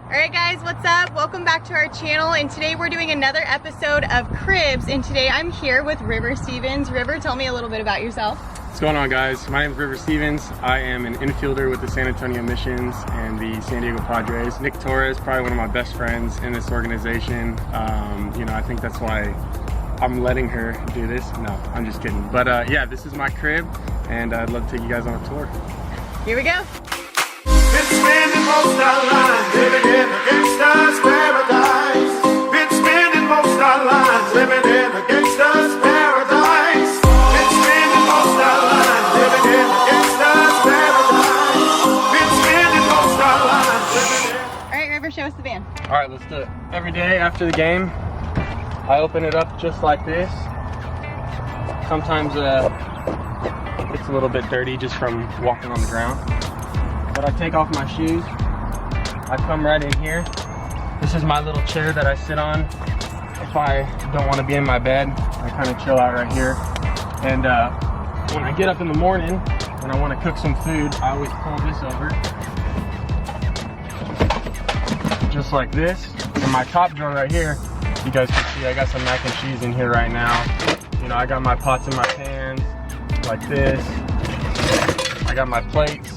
Alright guys, what's up? Welcome back to our channel, and today we're doing another episode of Cribs, and today I'm here with River Stevens. River, tell me a little bit about yourself. What's going on, guys? My name is River Stevens. I am an infielder with the San Antonio Missions and the San Diego Padres. Nick Torres, probably one of my best friends in this organization. I think that's why I'm letting her do this. No, I'm just kidding. But yeah, this is my crib, and I'd love to take you guys on a tour. Here we go. Been spending most our lives living in a gangster's paradise. Been spending most our lives living in a gangster's paradise. Been spending most our lives living in a gangster's paradise. Been spending most our lives living in. Alright, River, show us the van. Alright, let's do it. Every day after the game, I open it up just like this. Sometimes it's a little bit dirty just from walking on the ground. But I take off my shoes, I come right in here. This is my little chair that I sit on. If I don't want to be in my bed, I kind of chill out right here. And when I get up in the morning, when I want to cook some food, I always pull this over. Just like this. In my top drawer right here, you guys can see I got some mac and cheese in here right now. You know, I got my pots and my pans, like this. I got my plates,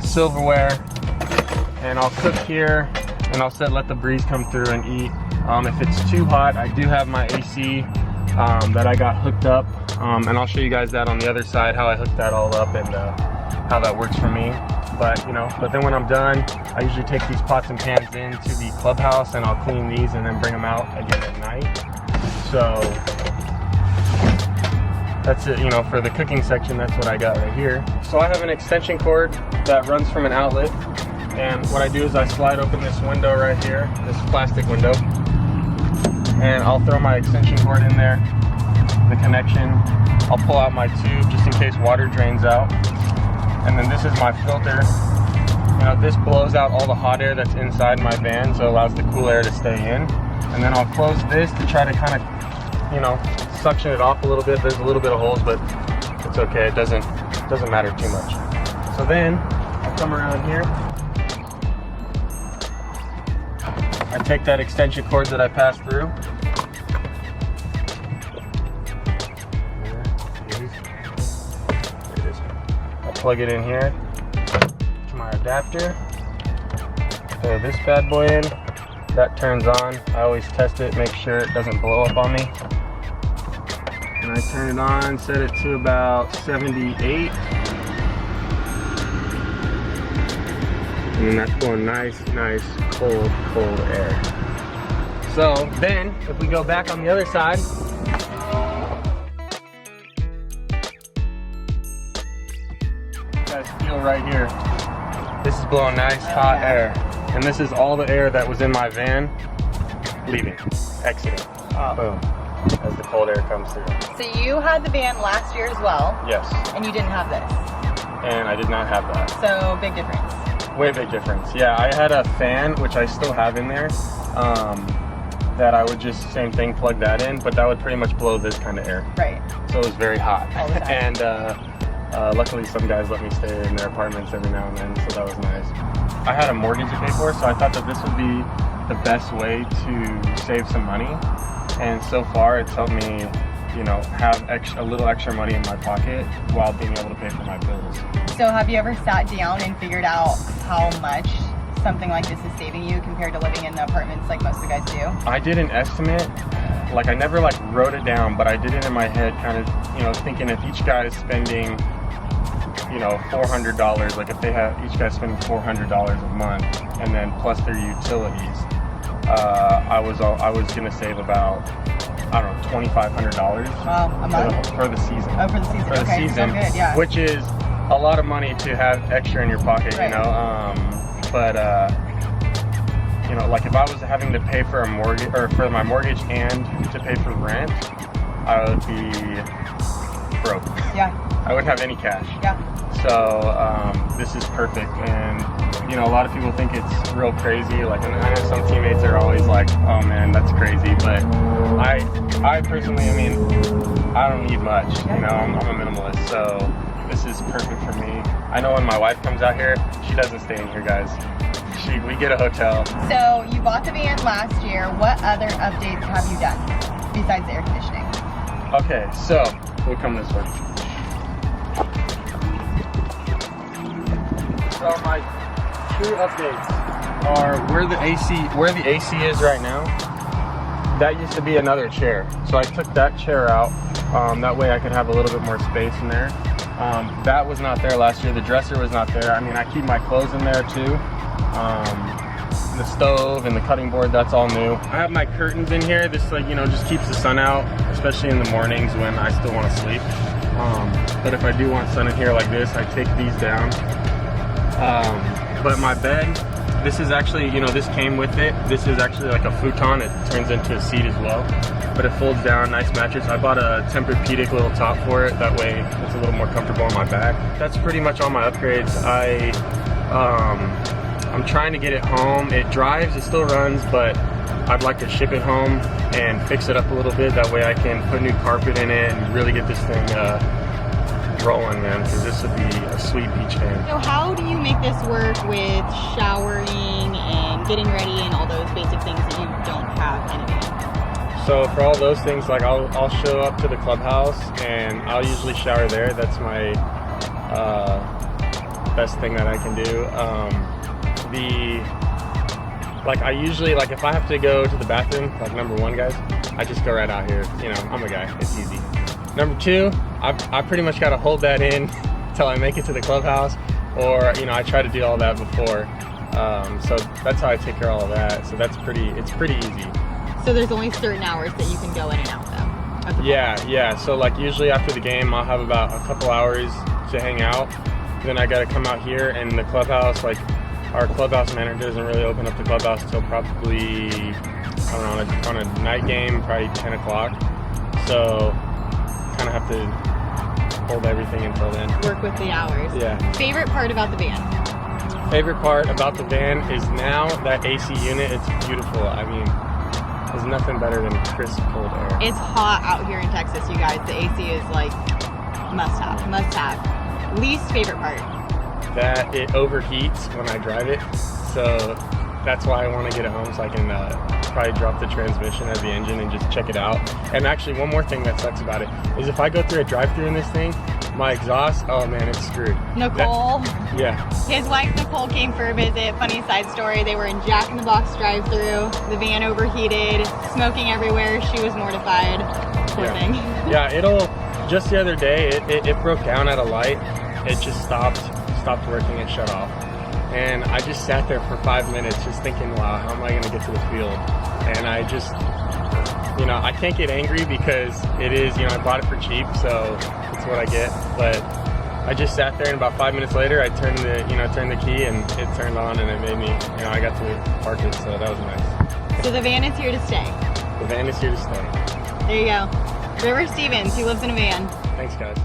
silverware, and I'll cook here and I'll let the breeze come through and eat. If it's too hot, I do have my AC that I got hooked up, and I'll show you guys that on the other side, how I hooked that all up and how that works for me. But then when I'm done, I usually take these pots and pans into the clubhouse and I'll clean these and then bring them out again at night. So that's it, for the cooking section. That's what I got right here. So I have an extension cord that runs from an outlet, and what I do is I slide open this window right here, this plastic window, and I'll throw my extension cord in there, the connection. I'll pull out my tube just in case water drains out, and then this is my filter. This blows out all the hot air that's inside my van, so it allows the cool air to stay in. And then I'll close this to try to kind of, suction it off a little bit. There's a little bit of holes, but it's okay. It doesn't matter too much. So then I come around here. I take that extension cord that I passed through. There it is. I plug it in here to my adapter. Throw this bad boy in. That turns on. I always test it, make sure it doesn't blow up on me. And I turn it on, set it to about 78. And that's blowing nice, cold air. So then, if we go back on the other side, you guys feel right here. This is blowing nice, hot air. And this is all the air that was in my van leaving, exiting. Boom. As the cold air comes through. So you had the van last year as well? Yes. And you didn't have this? And I did not have that. So big difference. Way big difference. Yeah, I had a fan, which I still have in there, that I would just, same thing, plug that in, but that would pretty much blow this kind of air. Right. So it was very hot. All the time. And luckily some guys let me stay in their apartments every now and then, so that was nice. I had a mortgage to pay for, so I thought that this would be the best way to save some money. And so far, it's helped me, have a little extra money in my pocket while being able to pay for my bills. So have you ever sat down and figured out how much something like this is saving you compared to living in the apartments like most of the guys do? I did an estimate. I never wrote it down, but I did it in my head, kind of, thinking if each guy is spending, $400, if they have each guy spending $400 a month, and then plus their utilities, I was gonna save about, I don't know, $2,500. Wow, a month? For the season. Oh, for the season. For the okay, season, so good, yeah. which is a lot of money to have extra in your pocket, right. If I was having to pay for a mortgage, or for my mortgage and to pay for rent, I would be broke. Yeah. I wouldn't have any cash. Yeah. So this is perfect, and a lot of people think it's real crazy. I know some teammates are always like, "Oh man, that's crazy," but I personally, I don't need much. I'm a minimalist, so this is perfect for me. I know when my wife comes out here, she doesn't stay in here, guys. week we get a hotel. So you bought the van last year. What other updates have you done besides the air conditioning? Okay, so we'll come this way. So my true updates are where the AC is right now. That used to be another chair, so I took that chair out. That way I could have a little bit more space in there. That was not there last year. The dresser was not there. I mean, I keep my clothes in there too. The stove and the cutting board, that's all new. I have my curtains in here. This, like, you know, just keeps the sun out, especially in the mornings when I still want to sleep. But if I do want sun in here like this, I take these down. But my bed, this is actually, you know, this came with it. This is actually like a futon. It turns into a seat as well. But it folds down, nice mattress. I bought a Tempur-Pedic little top for it. That way it's a little more comfortable on my back. That's pretty much all my upgrades. I'm trying to get it home. It drives, it still runs, but I'd like to ship it home and fix it up a little bit. That way I can put new carpet in it and really get this thing rolling, man, because this would be a sweet beach van. So how do you make this work with showering and getting ready and all those basic things that you don't have in a van? So for all those things, like I'll show up to the clubhouse and I'll usually shower there. That's my best thing that I can do. I usually, like, if I have to go to the bathroom, like number one, guys, I just go right out here. You know, I'm a guy, it's easy. Number two, I pretty much got to hold that in till I make it to the clubhouse, or, you know, I try to do all that before. So that's how I take care of all of that. So it's pretty easy. So there's only certain hours that you can go in and out though? Yeah. So like usually after the game, I'll have about a couple hours to hang out. Then I got to come out here, and the clubhouse, like, our clubhouse manager doesn't really open up the clubhouse until probably, I don't know, on a night game, probably 10 o'clock. So kind of have to hold everything until then. Work with the hours. Yeah. Favorite part about the van? Favorite part about the van is now that AC unit. It's beautiful. I mean, there's nothing better than crisp cold air. It's hot out here in Texas, you guys. The AC is like must have. Least favorite part? That it overheats when I drive it. So that's why I want to get it home, so I can probably drop the transmission of the engine and just check it out. And actually, one more thing that sucks about it is if I go through a drive-through in this thing, my exhaust, oh man, it's screwed. Nicole. Yeah. His wife Nicole came for a visit. Funny side story, they were in Jack in the Box drive-through. The van overheated, smoking everywhere. She was mortified. Poor thing. Yeah, just the other day, it broke down at a light. It just stopped working, it shut off. And I just sat there for 5 minutes just thinking, wow, how am I gonna get to the field? And I just, you know, I can't get angry because it is, you know, I bought it for cheap, so that's what I get. But I just sat there, and about 5 minutes later, I turned the key, and it turned on, and it made me, you know, I got to park it, so that was nice. So the van is here to stay. The van is here to stay. There you go. River Stevens, he lives in a van. Thanks, guys.